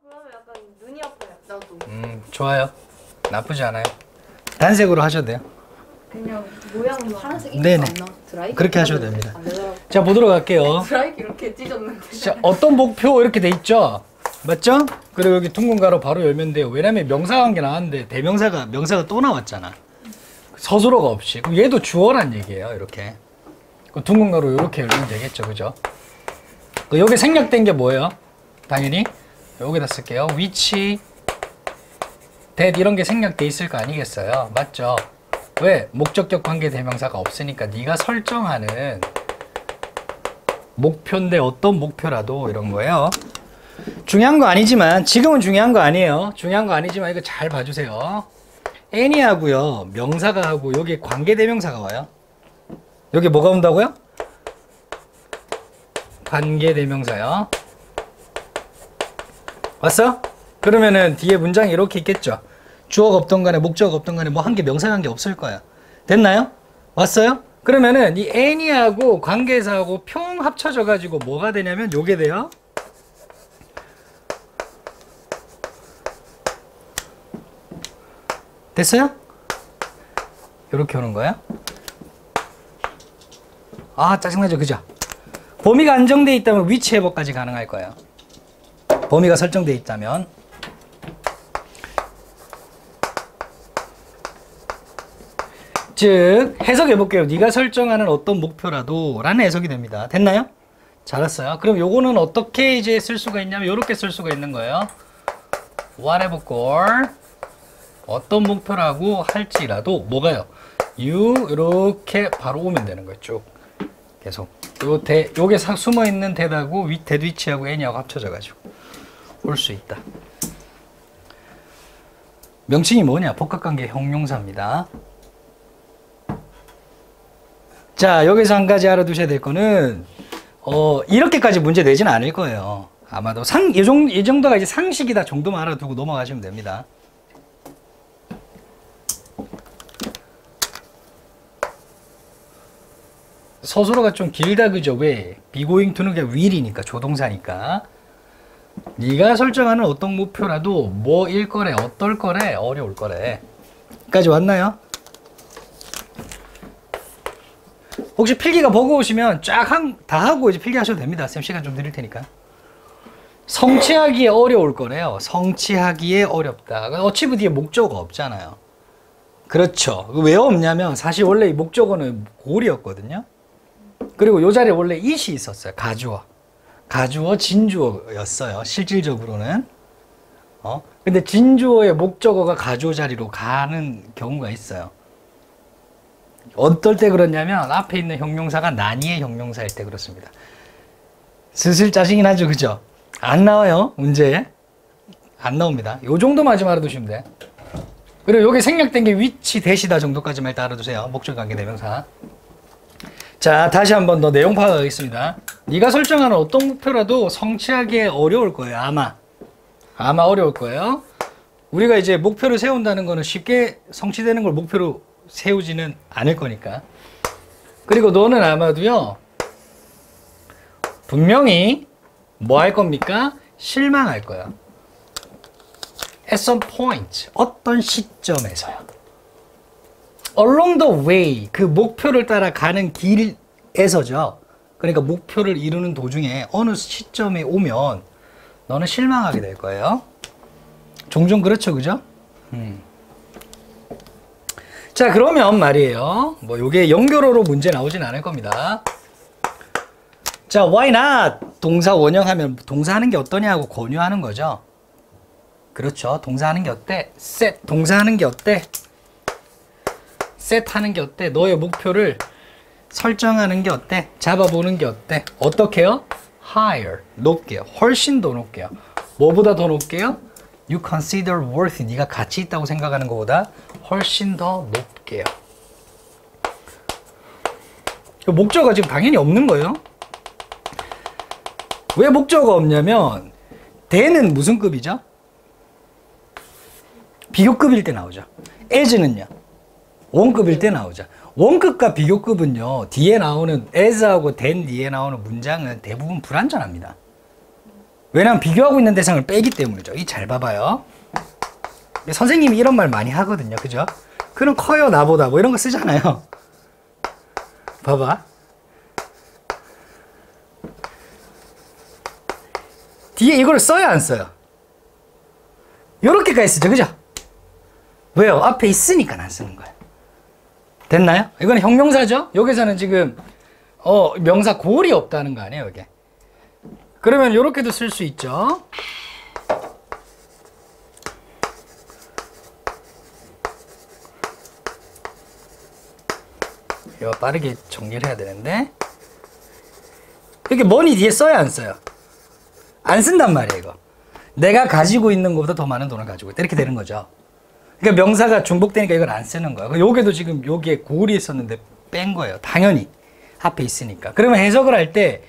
그러면 약간 눈이 아파요. 나도. 좋아요. 나쁘지 않아요. 단색으로 하셔도 돼요. 그냥 모양은 파란색 네네. 안 나와. 드라이기 그렇게 하셔도 됩니다. 안 되더라고. 자, 보도록 할게요. 드라이기 이렇게 찢었는데. 자, 어떤 목표 이렇게 돼 있죠? 맞죠? 그리고 여기 둥근 가로 바로 열면 돼요. 왜냐면 명사가 한 게 나왔는데 명사가 또 나왔잖아. 서술어가 없이. 그럼 얘도 주어란 얘기예요. 이렇게. 그럼 둥근 가로 이렇게 열면 되겠죠. 그죠? 여기 생략된 게 뭐예요? 당연히 여기다 쓸게요. which, that 이런 게 생략돼 있을 거 아니겠어요? 맞죠? 왜? 목적격 관계 대명사가 없으니까 네가 설정하는 목표인데 어떤 목표라도 이런 거예요. 중요한 거 아니지만 지금은 중요한 거 아니에요. 중요한 거 아니지만 이거 잘 봐주세요. any하고요 명사가 하고 여기 관계 대명사가 와요. 여기 뭐가 온다고요? 관계 대명사요. 왔어? 그러면은 뒤에 문장이 이렇게 있겠죠. 주어가 없던 간에 목적어가 없던 간에 뭐 한 개 명사가 한 게 없을 거야. 됐나요? 왔어요? 그러면은 이 any하고 관계사하고 평 합쳐져 가지고 뭐가 되냐면 요게 돼요. 됐어요? 이렇게 오는 거야. 아, 짜증나죠? 그죠? 범위가 안정되어 있다면 which 해석까지 가능할 거예요. 범위가 설정되어 있다면. 즉 해석해 볼게요. 네가 설정하는 어떤 목표라도 라는 해석이 됩니다. 됐나요? 잘했어요. 그럼 요거는 어떻게 이제 쓸 수가 있냐면 요렇게 쓸 수가 있는 거예요. whatever goal, 어떤 목표라고 할지라도 뭐가요? you 이렇게 바로 오면 되는 거예요. 쭉 계속 요게 숨어 있는 대하고 that which하고 any하고 합쳐져 가지고 올 수 있다. 명칭이 뭐냐? 복합관계 형용사입니다. 자, 여기서 한 가지 알아두셔야 될 거는 이렇게까지 문제 내지는 않을 거예요. 아마도 이 정도가 이제 상식이다 정도만 알아두고 넘어가시면 됩니다. 서술어가 좀 길다 그죠? 왜? be going to는 그냥 will이니까 조동사니까. 네가 설정하는 어떤 목표라도 뭐일 거래, 어떨 거래, 어려울 거래. 까지 왔나요? 혹시 필기가 버거우시면 다 하고 이제 필기하셔도 됩니다. 쌤 시간 좀 드릴 테니까. 성취하기에 어려울 거래요. 성취하기에 어렵다. 어치브 뒤에 목적어가 없잖아요. 그렇죠. 왜 없냐면 사실 원래 이 목적어는 고리였거든요. 그리고 요 자리에 원래 it이 있었어요. 가주어, 진주어였어요. 실질적으로는. 근데 진주어의 목적어가 가주어 자리로 가는 경우가 있어요. 어떨 때 그렇냐면 앞에 있는 형용사가 난이의 형용사일 때 그렇습니다. 슬슬 짜증이 나죠, 그죠? 안 나와요, 문제에. 안 나옵니다. 요 정도만 좀 알아두시면 돼. 그리고 여기 생략된 게 which, that이다 정도까지만 일단 알아두세요. 목적관계 대명사. 자, 다시 한번 더 내용 파악하겠습니다. 네가 설정하는 어떤 목표라도 성취하기에 어려울 거예요. 아마 어려울 거예요. 우리가 이제 목표를 세운다는 거는 쉽게 성취되는 걸 목표로 세우지는 않을 거니까. 그리고 너는 아마도요 분명히 뭐 할 겁니까? 실망할 거야. At some point, 어떤 시점에서요. Along the way, 그 목표를 따라 가는 길에서죠. 그러니까 목표를 이루는 도중에 어느 시점에 오면 너는 실망하게 될 거예요. 종종 그렇죠, 그죠? 자, 그러면 말이에요. 뭐 요게 연결어로 문제 나오진 않을 겁니다. 자, why not? 동사 원형하면 동사 하는 게 어떠냐고 권유하는 거죠. 그렇죠. 동사 하는 게 어때? set. 동사 하는 게 어때? set 하는 게 어때? 너의 목표를 설정하는 게 어때? 잡아보는 게 어때? 어떻게요? higher. 높게요. 훨씬 더 높게요. 뭐보다 더 높게요? You consider worth. 네가 가치 있다고 생각하는 것보다 훨씬 더 높게요. 목적어가 지금 당연히 없는 거예요. 왜 목적어가 없냐면 대는 무슨 급이죠? 비교급일 때 나오죠. as는요 원급일 때 나오죠. 원급과 비교급은요 뒤에 나오는 as하고 then 뒤에 나오는 문장은 대부분 불완전합니다. 왜냐면 비교하고 있는 대상을 빼기 때문이죠. 이 잘 봐봐요. 선생님이 이런 말 많이 하거든요. 그죠? 그럼 커요 나보다 뭐 이런 거 쓰잖아요. 봐봐. 뒤에 이걸 써야 안 써요? 요렇게까지 쓰죠. 그죠? 왜요? 앞에 있으니까 안 쓰는 거예요. 됐나요? 이건 형용사죠? 여기서는 지금 명사 골이 없다는 거 아니에요, 이게. 그러면 요렇게도 쓸 수 있죠. 이거 빠르게 정리를 해야 되는데 이렇게 money 뒤에 써야 안 써요? 안 쓴단 말이에요, 이거. 내가 가지고 있는 것보다 더 많은 돈을 가지고 있다. 이렇게 되는 거죠. 그러니까 명사가 중복되니까 이걸 안 쓰는 거예요. 여기도 지금 여기에 골이 있었는데 뺀 거예요. 당연히 앞에 있으니까. 그러면 해석을 할 때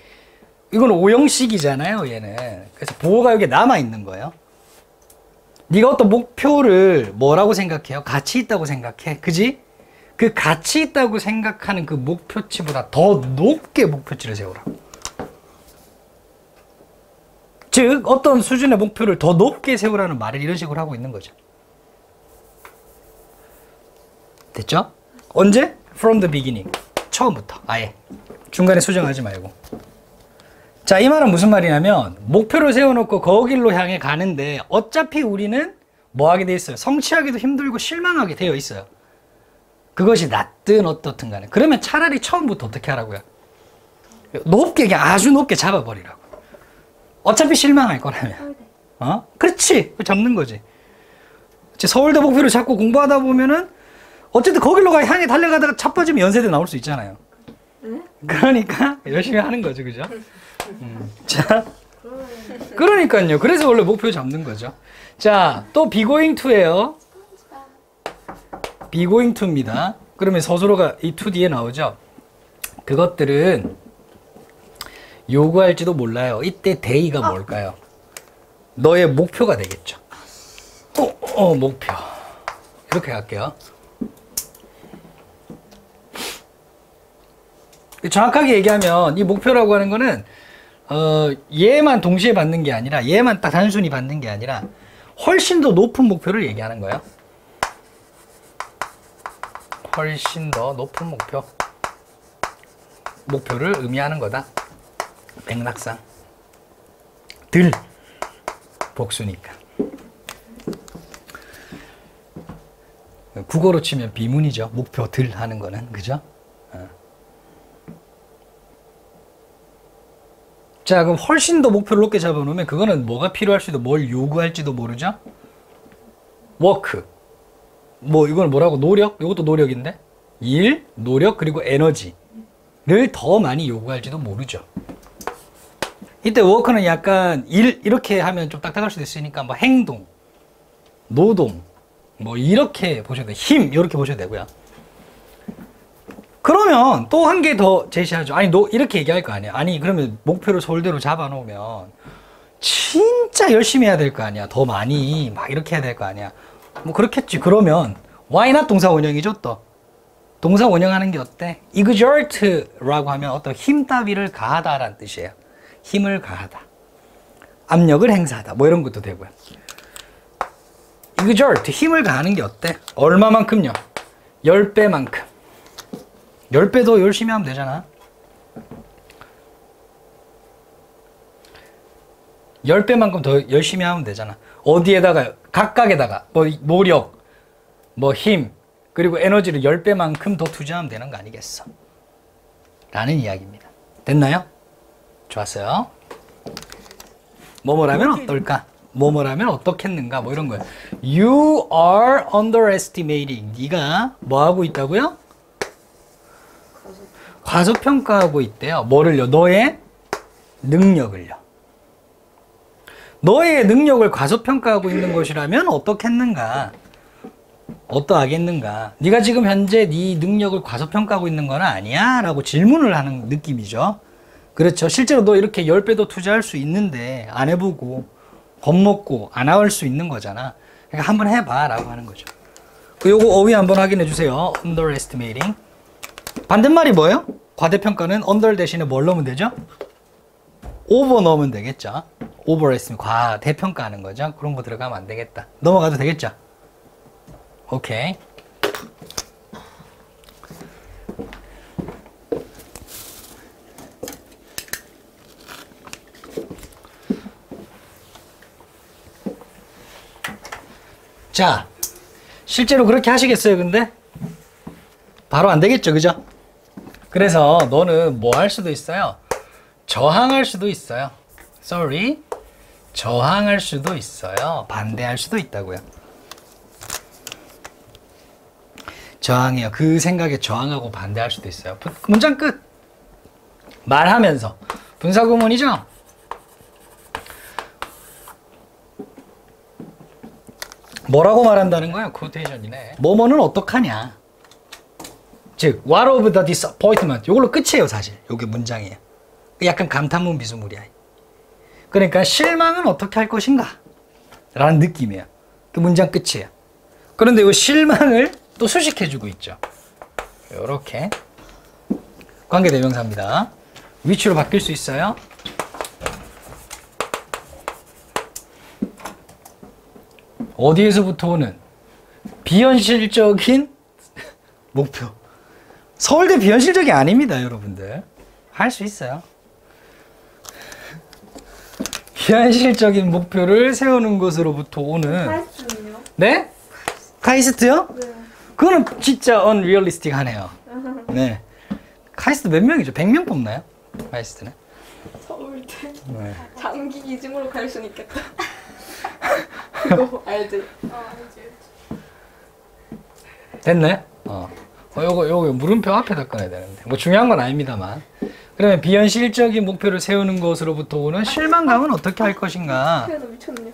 이건 오형식이잖아요, 얘는. 그래서 보호가 여기 남아 있는 거예요. 네가 어떤 목표를 뭐라고 생각해요? 가치 있다고 생각해. 그지? 그 가치 있다고 생각하는 그 목표치보다 더 높게 목표치를 세우라고. 즉 어떤 수준의 목표를 더 높게 세우라는 말을 이런 식으로 하고 있는 거죠. 됐죠? 언제? From the beginning. 처음부터 아예. 중간에 수정하지 말고. 자, 이 말은 무슨 말이냐면 목표를 세워놓고 거길로 향해 가는데 어차피 우리는 뭐 하게 돼 있어요? 성취하기도 힘들고 실망하게 되어 있어요. 그것이 낮든 어떻든 간에. 그러면 차라리 처음부터 어떻게 하라고요? 높게, 그냥 아주 높게 잡아버리라고. 어차피 실망할 거라면. 그렇지. 잡는 거지. 서울대 목표를 잡고 공부하다 보면은 어쨌든 거길로 향해 달려가다가 자빠지면 연세대 나올 수 있잖아요. 그러니까 열심히 하는 거죠. 그죠? 자, 그러니까요. 그래서 원래 목표 잡는 거죠. 자, 또 be going to예요. be going to입니다. 그러면 서술어가 이 to 뒤에 나오죠. 그것들은 요구할지도 몰라요. 이때 대의가 뭘까요? 너의 목표가 되겠죠. 목표. 이렇게 갈게요. 정확하게 얘기하면 이 목표라고 하는 거는 얘만 동시에 받는 게 아니라 얘만 딱 단순히 받는 게 아니라 훨씬 더 높은 목표를 얘기하는 거예요. 훨씬 더 높은 목표를 의미하는 거다. 맥락상 들 복수니까. 국어로 치면 비문이죠. 목표 들 하는 거는. 그죠? 자, 그럼 훨씬 더 목표를 높게 잡아놓으면 그거는 뭐가 필요할지도 뭘 요구할지도 모르죠? 워크. 뭐 이건 뭐라고? 노력? 이것도 노력인데? 일, 노력, 그리고 에너지를 더 많이 요구할지도 모르죠. 이때 워크는 약간 일 이렇게 하면 좀 딱딱할 수도 있으니까 뭐 행동, 노동 뭐 이렇게 보셔도 돼요. 힘 이렇게 보셔도 되고요. 그러면 또 한 개 더 제시하죠. 아니 너 이렇게 얘기할 거 아니야. 아니 그러면 목표를 서울대로 잡아놓으면 진짜 열심히 해야 될 거 아니야. 더 많이 막 이렇게 해야 될 거 아니야. 뭐 그렇겠지. 그러면 why not 동사 원형이죠. 또 동사 원형하는 게 어때? exert라고 하면 어떤 힘 따위를 가하다라는 뜻이에요. 힘을 가하다, 압력을 행사하다 뭐 이런 것도 되고요. exert, 힘을 가하는 게 어때? 얼마만큼요? 10배만큼. 10배 더 열심히 하면 되잖아. 10배만큼 더 열심히 하면 되잖아. 어디에다가, 각각에다가 뭐 노력, 뭐 힘, 그리고 에너지를 10배만큼 더 투자하면 되는 거 아니겠어? 라는 이야기입니다. 됐나요? 좋았어요. 뭐뭐라면 어떨까? 뭐뭐라면 어떻겠는가? 뭐 이런 거예요. You are underestimating. 네가 뭐 하고 있다고요? 과소평가하고 있대요. 뭐를요? 너의 능력을요. 너의 능력을 과소평가하고 있는 것이라면 어떻겠는가? 어떠하겠는가? 네가 지금 현재 네 능력을 과소평가하고 있는 건 아니야? 라고 질문을 하는 느낌이죠. 그렇죠. 실제로 너 이렇게 10배도 투자할 수 있는데 안 해보고 겁먹고 안 할 수 있는 거잖아. 그러니까 한번 해봐 라고 하는 거죠. 요거 어휘 한번 확인해 주세요. underestimating. 반대말이 뭐예요? 과대평가는 under 대신에 뭘 넣으면 되죠? over 넣으면 되겠죠. overestimate, 대평가하는 거죠. 그런 거 들어가면 안 되겠다. 넘어가도 되겠죠? 오케이. 자, 실제로 그렇게 하시겠어요, 근데? 바로 안 되겠죠, 그죠? 그래서 너는 뭐 할 수도 있어요? 저항할 수도 있어요. Sorry. 저항할 수도 있어요. 반대할 수도 있다고요. 저항해요. 그 생각에 저항하고 반대할 수도 있어요. 문장 끝. 말하면서. 분사구문이죠? 뭐라고 말한다는 거예요? 코테이션이네. 뭐뭐는 어떡하냐. 즉, what of the disappointment. 이걸로 끝이에요, 사실. 이게 문장이에요. 약간 감탄문 비스무리야. 그러니까 실망은 어떻게 할 것인가? 라는 느낌이에요. 그 문장 끝이에요. 그런데 이 실망을 또 수식해주고 있죠. 이렇게 관계대명사입니다. 위치로 바뀔 수 있어요. 어디에서부터 오는 비현실적인 목표. 서울대 비현실적이 아닙니다, 여러분들. 할 수 있어요. 비현실적인 목표를 세우는 것으로부터 오는. 카이스트는요? 네? 카이스트요? 네. 그거는 진짜 unrealistic 하네요. 네. 카이스트 몇 명이죠? 100명 뽑나요? 카이스트는? 서울대 네. 장기 기증으로 갈 수는 있겠다. 그거 알지? 알지. 됐네? 요거 물음표 앞에다 꺼내야 되는데. 뭐 중요한 건 아닙니다만. 그러면 비현실적인 목표를 세우는 것으로부터 오는 실망감은 어떻게 할 것인가? 나 미쳤네.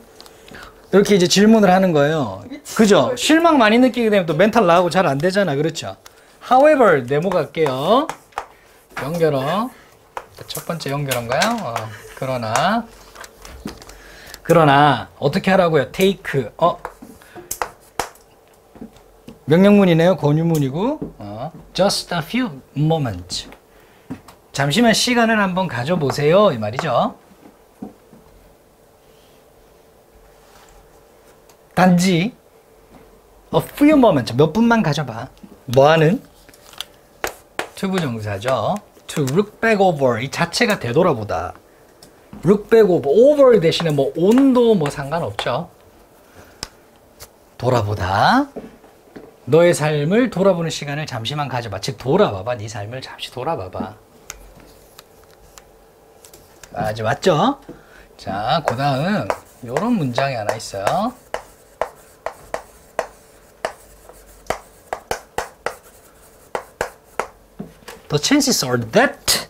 이렇게 이제 질문을 하는 거예요. 그죠? 실망 많이 느끼게 되면 또 멘탈 나가고 잘 안 되잖아. 그렇죠? However, 네모 갈게요. 연결어. 첫 번째 연결어인가요? 그러나 어떻게 하라고요? take. 명령문이네요. 권유문이고. just a few moments. 잠시만 시간을 한번 가져보세요. 이 말이죠. 단지 a few moments, 몇 분만 가져봐. 뭐하는? 투부정사죠. to look back over, 이 자체가 되돌아보다. look back over, over 대신에 뭐 온도 뭐 상관없죠. 돌아보다. 너의 삶을 돌아보는 시간을 잠시만 가져봐. 즉 돌아봐봐. 네 삶을 잠시 돌아봐봐. 아주 맞죠? 자, 그 다음 요런 문장이 하나 있어요. The chances are that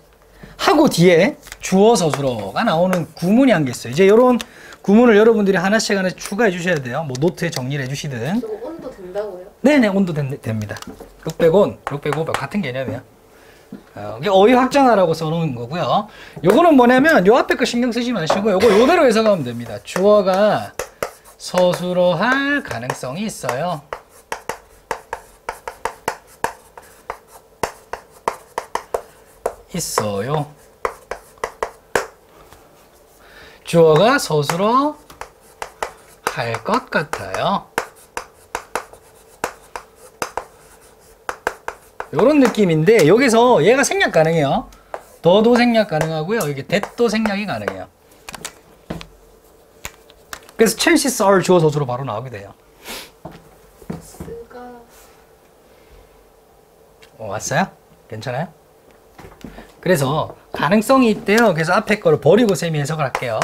하고 뒤에 주어 서술어가 나오는 구문이 한 개 있어요. 이제 이런 구문을 여러분들이 하나씩 추가해 주셔야 돼요. 뭐 노트에 정리를 해 주시든. 저거 온도 된다고요? 네네, 온도 됩니다. 600온, 605 같은 개념이에요. 이게 어휘 확장하라고 써놓은 거고요. 요거는 뭐냐면 요 앞에 거 신경 쓰지 마시고 요거 요대로 해석하면 됩니다. 주어가 서술어 할 가능성이 있어요. 있어요. 주어가 서술어 할 것 같아요. 요런 느낌인데 여기서 얘가 생략 가능해요. 더도 생략 가능하고요. 이게 that도 생략이 가능해요. 그래서 chances are 주어 서술어 바로 나오게 돼요. 스가 왔어요? 괜찮아요? 그래서 가능성이 있대요. 그래서 앞에 거를 버리고 쌤이 해석을 할게요.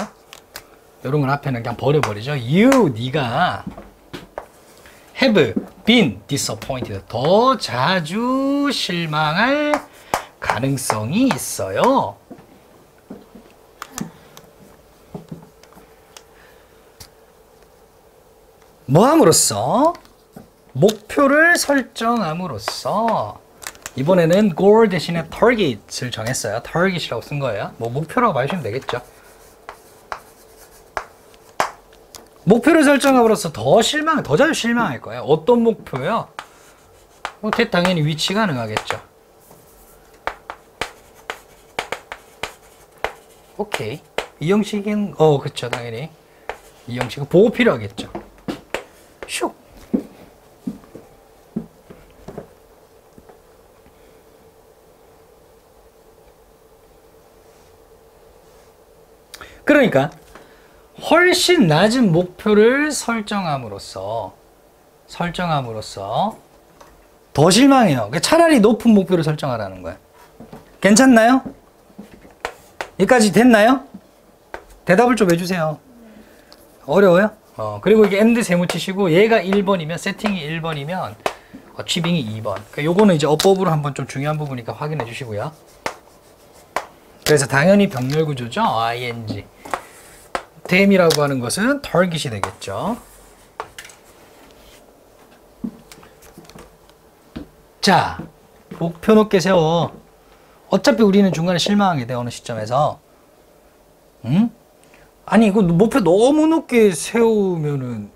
요런 건 앞에는 그냥 버려버리죠. 네가 have been disappointed. 더 자주 실망할 가능성이 있어요. 뭐 함으로써? 목표를 설정함으로써. 이번에는 goal 대신에 target을 정했어요. target이라고 쓴 거예요. 뭐 목표라고 봐주시면 되겠죠. 목표를 설정함으로써 더 자주 실망할 거예요. 어떤 목표요? 당연히 위치 가능하겠죠. 오케이. 이 형식은 그쵸 당연히 이 형식은 보고 필요하겠죠. 슉. 그러니까 훨씬 낮은 목표를 설정함으로써 더 실망해요. 그러니까 차라리 높은 목표를 설정하라는 거야. 괜찮나요? 여기까지 됐나요? 대답을 좀 해주세요. 어려워요? 그리고 이게 AND 세모 치시고 얘가 1번이면 세팅이 1번이면 취빙이 2번. 그러니까 요거는 이제 어법으로 한번 좀 중요한 부분이니까 확인해 주시고요. 그래서 당연히 병렬 구조죠. ing. 댐이라고 하는 것은 target이 되겠죠. 자, 목표 높게 세워. 어차피 우리는 중간에 실망하게 돼, 어느 시점에서. 응? 아니, 이거 목표 너무 높게 세우면은,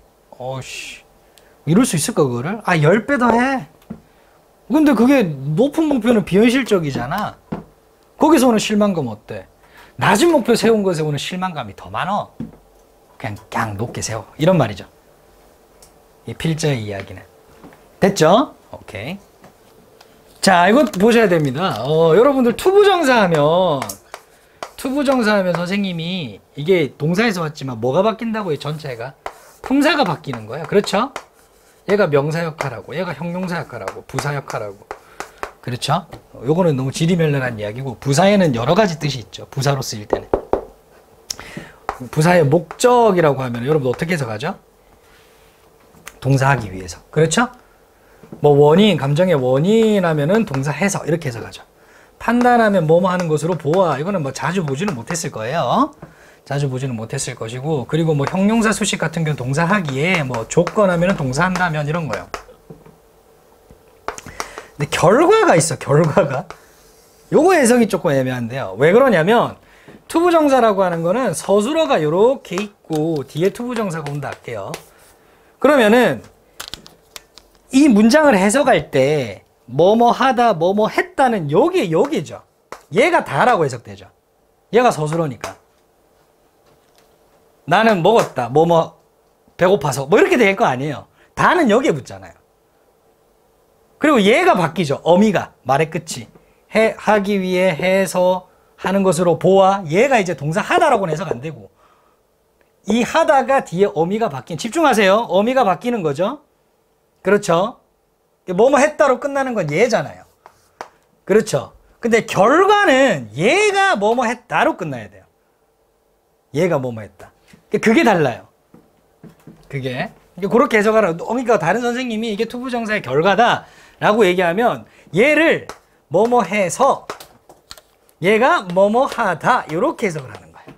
이룰 수 있을까, 그거를? 10배 더 해. 근데 그게 높은 목표는 비현실적이잖아. 거기서 오는 실망감 어때? 낮은 목표 세운 것에 오는 실망감이 더 많아. 그냥 높게 세워. 이런 말이죠. 이 필자의 이야기는. 됐죠? 오케이. 자, 이거 보셔야 됩니다. 여러분들 투부정사하면 선생님이 이게 동사에서 왔지만 뭐가 바뀐다고요? 전체가 품사가 바뀌는 거예요. 그렇죠? 얘가 명사 역할하고 얘가 형용사 역할하고 부사 역할하고 그렇죠? 요거는 너무 지리멸렬한 이야기고 부사에는 여러 가지 뜻이 있죠. 부사로 쓰일 때는 부사의 목적이라고 하면 여러분 어떻게 해석하죠? 동사하기 위해서. 그렇죠? 뭐 원인, 감정의 원인 하면은 동사 해서 이렇게 해석하죠. 판단하면 뭐뭐 하는 것으로 보아. 이거는 뭐 자주 보지는 못했을 거예요. 자주 보지는 못했을 것이고, 그리고 뭐 형용사 수식 같은 경우는 동사하기에 뭐 조건 하면은 동사한다면 이런 거예요. 근데 결과가 있어, 결과가. 요거 해석이 조금 애매한데요. 왜 그러냐면 투부정사라고 하는 거는 서술어가 요렇게 있고 뒤에 투부정사가 온다 할게요. 그러면은 이 문장을 해석할 때 뭐뭐 하다, 뭐뭐 했다는 여기죠. 얘가 다라고 해석되죠. 얘가 서술어니까. 나는 먹었다, 뭐뭐 배고파서 뭐 이렇게 될 거 아니에요. 다는 여기에 붙잖아요. 그리고 얘가 바뀌죠. 어미가 말의 끝이 하기 위해 해서 하는 것으로 보아. 얘가 이제 동사 하다라고는 해석 안 되고 이 하다가 뒤에 어미가 바뀐, 집중하세요. 어미가 바뀌는 거죠. 그렇죠. 뭐뭐 했다로 끝나는 건 얘잖아요. 그렇죠. 근데 결과는 얘가 뭐뭐 했다로 끝나야 돼요. 얘가 뭐뭐 했다. 그게 달라요. 그게 그렇게 해석하라. 그러니까 다른 선생님이 이게 투부정사의 결과다라고 얘기하면 얘를 뭐뭐 해서 얘가 뭐뭐 하다 이렇게 해석을 하는 거예요.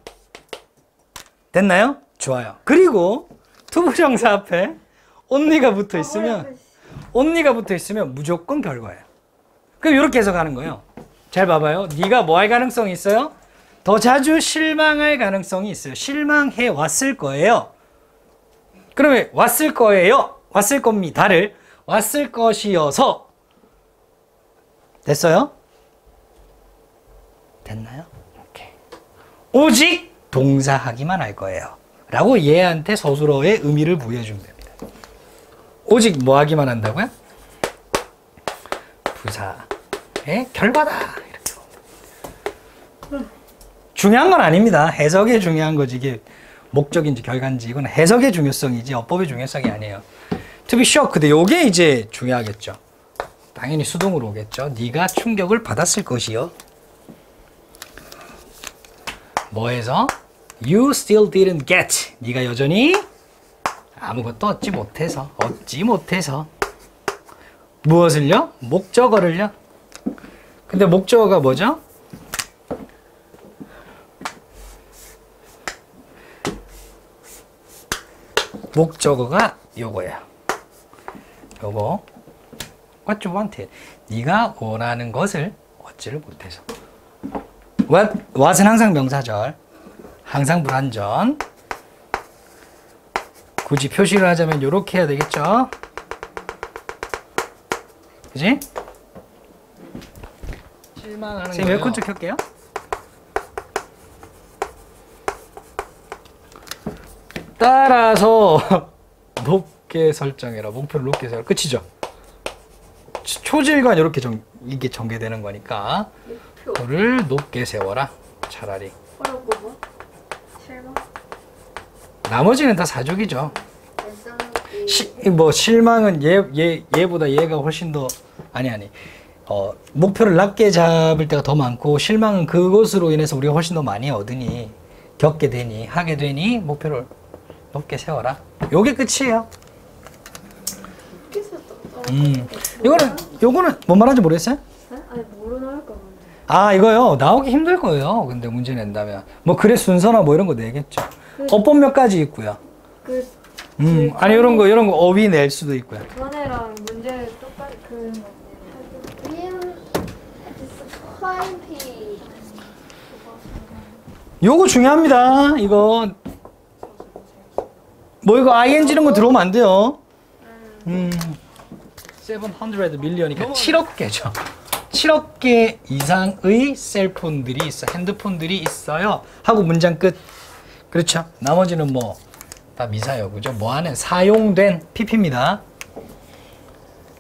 됐나요? 좋아요. 그리고 투부정사 앞에 only가 붙어 있으면 무조건 결과예요. 그럼 이렇게 해석하는 거예요. 잘 봐봐요. 네가 뭐 할 가능성이 있어요? 더 자주 실망할 가능성이 있어요. 실망해 왔을 거예요. 그러면 왔을 거예요. 왔을 겁니다를 왔을 것이어서 됐어요? 됐나요? 오케이. 오직 동사하기만 할 거예요. 라고 얘한테 서술어의 의미를 부여해 주면 됩니다. 오직 뭐 하기만 한다고요? 부사의 결과다. 이렇게 보면 중요한 건 아닙니다. 해석이 중요한 거지. 이게 목적인지 결과인지 이건 해석의 중요성이지 어법의 중요성이 아니에요. To be shocked. 요게 이제 중요하겠죠. 당연히 수동으로 오겠죠. 네가 충격을 받았을 것이요. 뭐해서? You still didn't get. 네가 여전히 아무것도 얻지 못해서 무엇을요? 목적어를요. 근데 목적어가 뭐죠? 목적어가 요거예요. 요거 What you wanted. 네가 원하는 것을 얻지를 못해서. What은 항상 명사절, 항상 불완전. 굳이 표시를 하자면 요렇게 해야 되겠죠? 그지? 실망하는 지금 에어컨 좀 켤게요. 따라서 높게 설정해라. 목표를 높게 세워라. 끝이죠. 초질관 이렇게 이게 전개되는 거니까 목표. 목표를 높게 세워라. 차라리. 어려운 거 뭐? 실망? 나머지는 다 사족이죠. 발상기. 뭐 실망은 얘보다 얘가 훨씬 더 아니 목표를 낮게 잡을 때가 더 많고 실망은 그것으로 인해서 우리가 훨씬 더 많이 얻으니 겪게 되니 하게 되니 목표를 높게 세워라. 요게 끝이에요. 요거는 뭔 말하는지 모르겠어요? 네? 아니 뭐로 나올까 본데. 아 이거요 나오기 힘들 거예요. 근데 문제 낸다면 뭐 글의 순서나 뭐 이런 거 내겠죠. 어법 몇 가지 있고요. 아니 이런 거 어휘 낼 수도 있고요. 전에랑 문제 똑같이 그런 거 같네요. 요거 중요합니다. 이거 뭐 이거 ing 이런 거 들어오면 안 돼요. 700 밀리언이니까 7억 개죠. 7억 개 이상의 셀폰들이 있어, 핸드폰들이 있어요. 하고 문장 끝. 그렇죠. 나머지는 뭐 다 미사여, 그죠? 뭐 하는 사용된 pp입니다.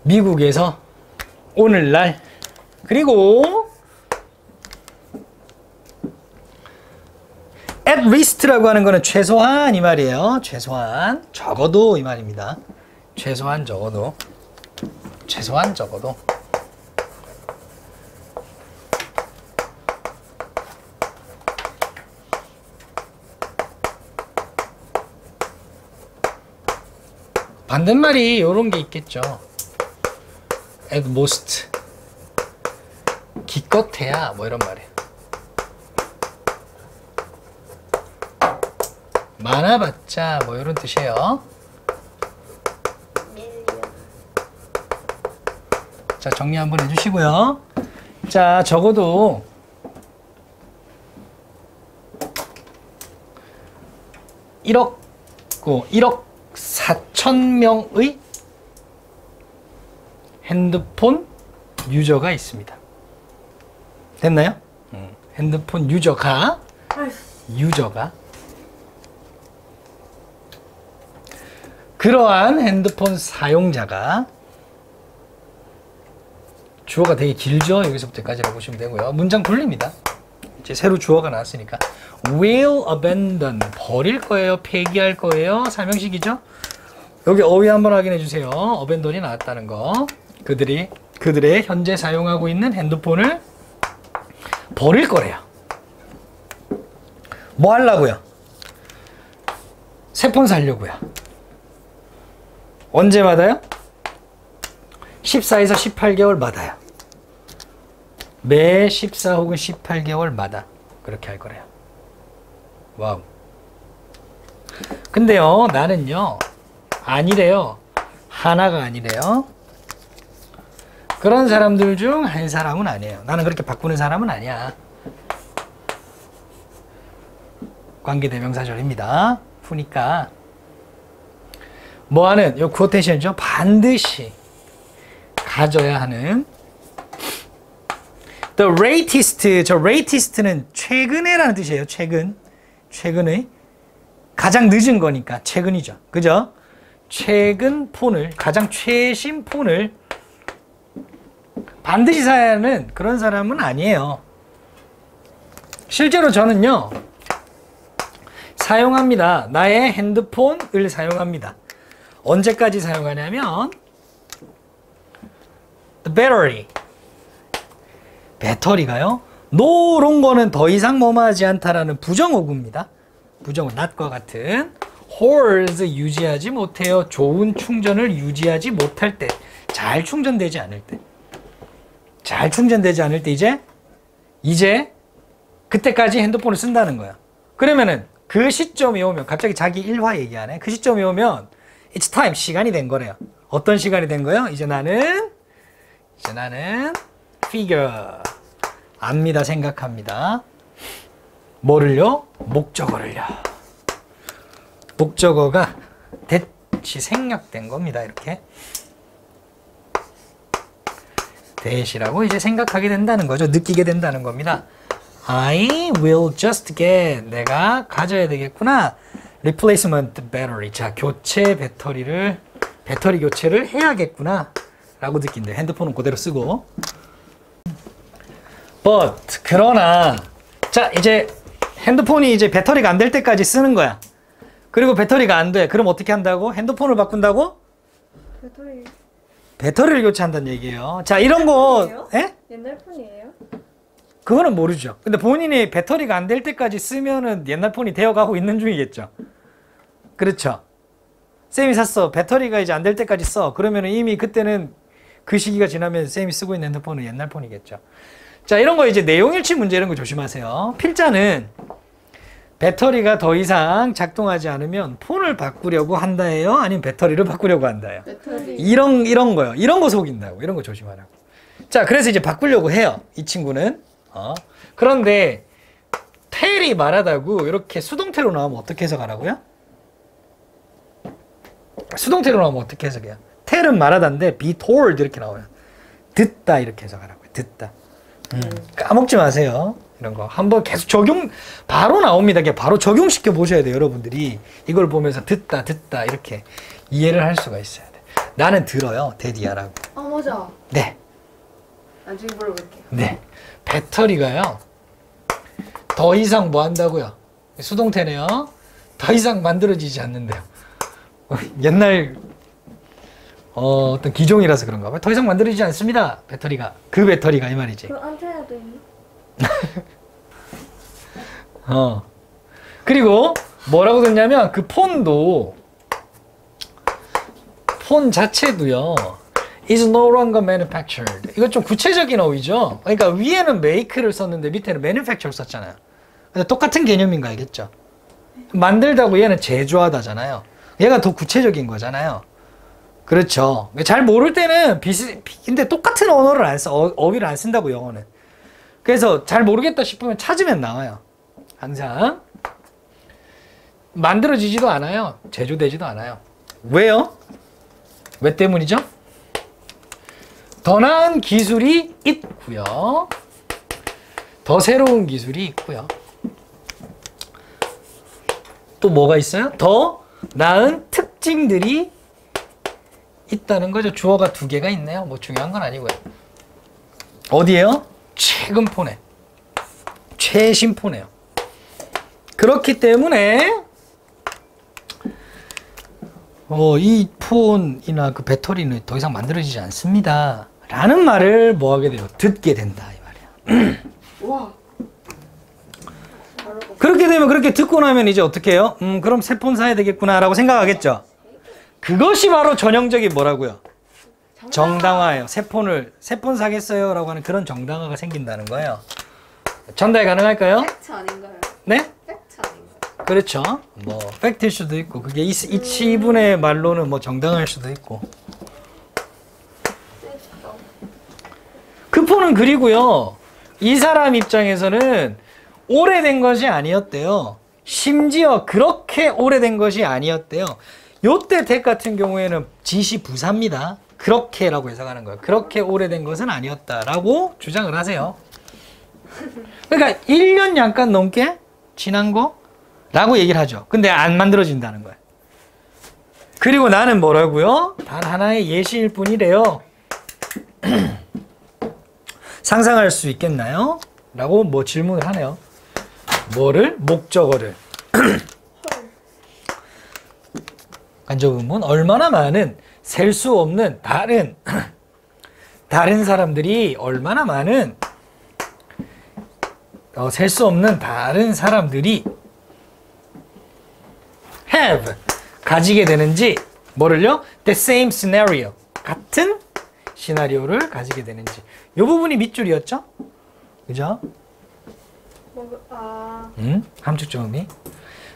미국에서 오늘날 그리고 at least라고 하는 거는 최소한 이 말이에요. 최소한 적어도 이 말입니다. 최소한 적어도 반대말이 이런 게 있겠죠. at most 기껏해야 뭐 이런 말이에요. 많아봤자 뭐 이런 뜻이에요. 자 정리 한번 해주시고요. 자 적어도 일억 4,000명의 핸드폰 유저가 있습니다. 됐나요? 핸드폰 유저가 그러한 핸드폰 사용자가 주어가 되게 길죠? 여기서부터까지라고 보시면 되고요. 문장 돌립니다. 이제 새로 주어가 나왔으니까 will abandon 버릴 거예요? 폐기할 거예요? 설명식이죠? 여기 어휘 한번 확인해 주세요. abandon이 나왔다는 거. 그들의 현재 사용하고 있는 핸드폰을 버릴 거래요. 뭐 하려고요? 새 폰 사려고요. 언제 받아요? 14에서 18개월 받아요. 매 14 혹은 18개월마다 그렇게 할 거래요. 와우. 근데요, 나는요, 아니래요. 하나가 아니래요. 그런 사람들 중 한 사람은 아니에요. 나는 그렇게 바꾸는 사람은 아니야. 관계대명사절입니다. 푸니까 뭐하는 요 코테이션이죠. 반드시 가져야 하는 the latest. 저 latest는 최근에라는 뜻이에요. 최근의 가장 늦은 거니까 최근이죠. 그죠? 최근 폰을 가장 최신 폰을 반드시 사야 하는 그런 사람은 아니에요. 실제로 저는요 사용합니다. 나의 핸드폰을 사용합니다. 언제까지 사용하냐면 the battery 배터리가요 노런 거는 더 이상 머무하지 않다라는 부정어구입니다. 부정어 not과 같은 holds 유지하지 못해요. 좋은 충전을 유지하지 못할 때, 잘 충전되지 않을 때, 이제 그때까지 핸드폰을 쓴다는 거야. 그러면은 그 시점이 오면 갑자기 자기 일화 얘기하네. 그 시점이 오면 it's time, 시간이 된 거래요. 어떤 시간이 된 거예요? 이제 나는 figure 압니다. 생각합니다. 뭐를요? 목적어를요. 목적어가 대시 생략된 겁니다. 이렇게 대시라고 이제 생각하게 된다는 거죠. 느끼게 된다는 겁니다. I will just get 내가 가져야 되겠구나. replacement battery. 자, 배터리 교체를 해야겠구나 라고 느낀대. 핸드폰은 그대로 쓰고. But 그러나 자, 이제 핸드폰이 이제 배터리가 안 될 때까지 쓰는 거야. 그리고 배터리가 안 돼. 그럼 어떻게 한다고? 핸드폰을 바꾼다고? 배터리를 교체한다는 얘기예요. 자, 이런 거 예? 옛날 폰이에요? 그거는 모르죠. 근데 본인이 배터리가 안 될 때까지 쓰면은 옛날 폰이 되어가고 있는 중이겠죠. 그렇죠. 쌤이 샀어. 배터리가 이제 안 될 때까지 써. 그러면은 이미 그때는 그 시기가 지나면 쌤이 쓰고 있는 핸드폰은 옛날 폰이겠죠. 자, 이런 거 이제 내용일치 문제 이런 거 조심하세요. 필자는 배터리가 더 이상 작동하지 않으면 폰을 바꾸려고 한다예요? 아니면 배터리를 바꾸려고 한다예요? 배터리. 이런 거요. 이런 거 속인다고. 이런 거 조심하라고. 자, 그래서 이제 바꾸려고 해요. 이 친구는. 그런데 텔이 말하다고 이렇게 수동태로 나오면 어떻게 해석하라고요? 수동태로 나오면 어떻게 해석해요? 텔은 말하다인데 be told 이렇게 나와요. 듣다 이렇게 해석하라고요. 듣다. 까먹지 마세요. 이런 거 한번 계속 바로 나옵니다. 바로 적용시켜 보셔야 돼요. 여러분들이 이걸 보면서 듣다 이렇게 이해를 할 수가 있어야 돼. 나는 들어요. 데디야라고. 맞아. 네. 나중에 물어볼게요. 네. 배터리가요. 더 이상 뭐 한다고요? 수동태네요. 더 이상 만들어지지 않는데요. 옛날 어떤 기종이라서 그런가 봐요. 더 이상 만들어지지 않습니다. 배터리가. 그 배터리가 이 말이지. 그럼 안테나도 있니? 그리고 뭐라고 썼냐면 그 폰 자체도요. is no longer manufactured. 이거 좀 구체적인 어휘죠. 그러니까 위에는 make를 썼는데 밑에는 manufacture 썼잖아요. 근데 똑같은 개념인 거 알겠죠? 만들다고 얘는 제조하다잖아요. 얘가 더 구체적인 거잖아요. 그렇죠. 잘 모를 때는 근데 똑같은 언어를 안 써. 어휘를 안 쓴다고 영어는. 그래서 잘 모르겠다 싶으면 찾으면 나와요. 항상. 만들어지지도 않아요. 제조되지도 않아요. 왜요? 왜 때문이죠? 더 나은 기술이 있고요. 더 새로운 기술이 있고요. 또 뭐가 있어요? 더 나은 특징들이 있다는 거죠. 주어가 2개가 있네요. 뭐 중요한 건 아니고요. 어디에요? 최근 폰에. 최신 폰에요. 그렇기 때문에 이 폰이나 그 배터리는 더 이상 만들어지지 않습니다. 라는 말을 뭐 하게 돼요? 듣게 된다 이 말이야. 와. 그렇게 되면 그렇게 듣고 나면 이제 어떻게 해요? 그럼 새 폰 사야 되겠구나 라고 생각하겠죠. 그것이 바로 전형적인 뭐라고요? 정당화예요. 새 폰 사겠어요? 라고 하는 그런 정당화가 생긴다는 거예요. 전달 가능할까요? 팩트 아닌가요? 네? 팩트 아닌가요? 그렇죠. 뭐 팩트일 수도 있고 그게 이 치분의 말로는 뭐 정당할 수도 있고. 그 폰은 그리고요. 이 사람 입장에서는 오래된 것이 아니었대요. 심지어 그렇게 오래된 것이 아니었대요. 요때 덱 같은 경우에는 지시 부사입니다. 그렇게라고 해석하는 거예요. 그렇게 오래된 것은 아니었다라고 주장을 하세요. 그러니까 1년 약간 넘게 지난 거라고 얘기를 하죠. 근데 안 만들어진다는 거예요. 그리고 나는 뭐라고요? 단 하나의 예시일 뿐이래요. 상상할 수 있겠나요? 라고 뭐 질문을 하네요. 뭐를? 목적어를. 간접의문 얼마나 많은 셀 수 없는 다른 사람들이 얼마나 많은 셀 수 없는 다른 사람들이 have 가지게 되는지 뭐를요? The same scenario 같은 시나리오를 가지게 되는지 이 부분이 밑줄이었죠? 그죠? 함축적 의미.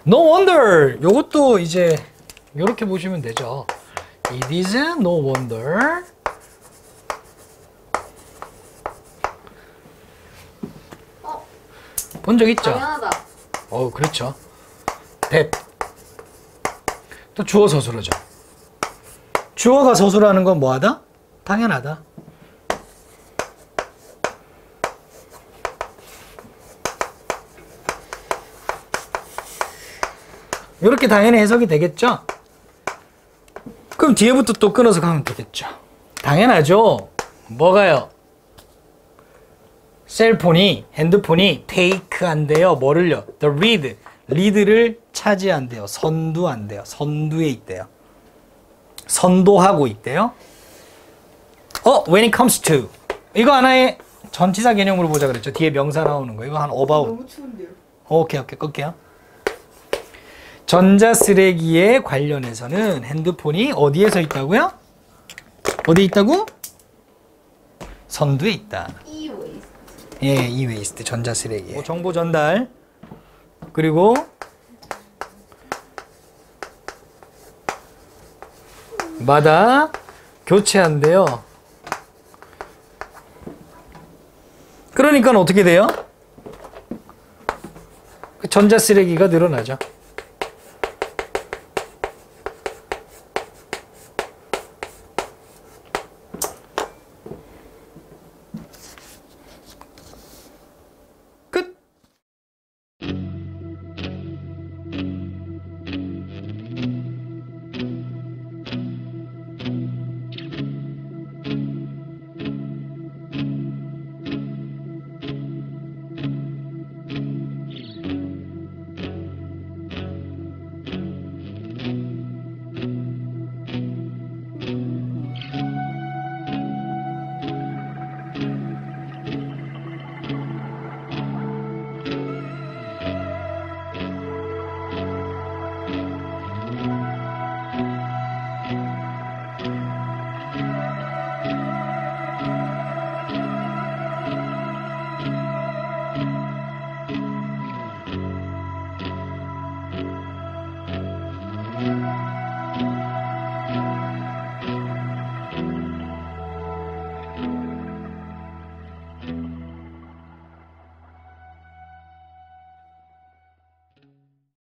No wonder 요것도 이제 요렇게 보시면 되죠. It is no wonder 본 적 있죠? 당연하다. 그렇죠. that 또 주어 서술어죠. 주어가 서술하는 건 뭐하다? 당연하다. 이렇게 당연히 해석이 되겠죠? 그럼 뒤에부터 또 끊어서 가면 되겠죠. 당연하죠. 뭐가요? 셀폰이, 핸드폰이 take 한대요. 뭐를요? The lead. 리드를 차지한대요. 선두한대요. 선두에 있대요. 선도하고 있대요. when it comes to. 이거 하나의 전치사 개념으로 보자 그랬죠. 뒤에 명사 나오는 거. 이거 한 about. 너무 추운데요. 오케이, 끌게요. 전자쓰레기에 관련해서는 핸드폰이 어디에 서 있다고요? 어디 있다고? 선두에 있다. E-waste. 예, E-waste, 전자쓰레기. 정보 전달. 그리고 마다 교체한대요. 그러니까 어떻게 돼요? 전자쓰레기가 늘어나죠.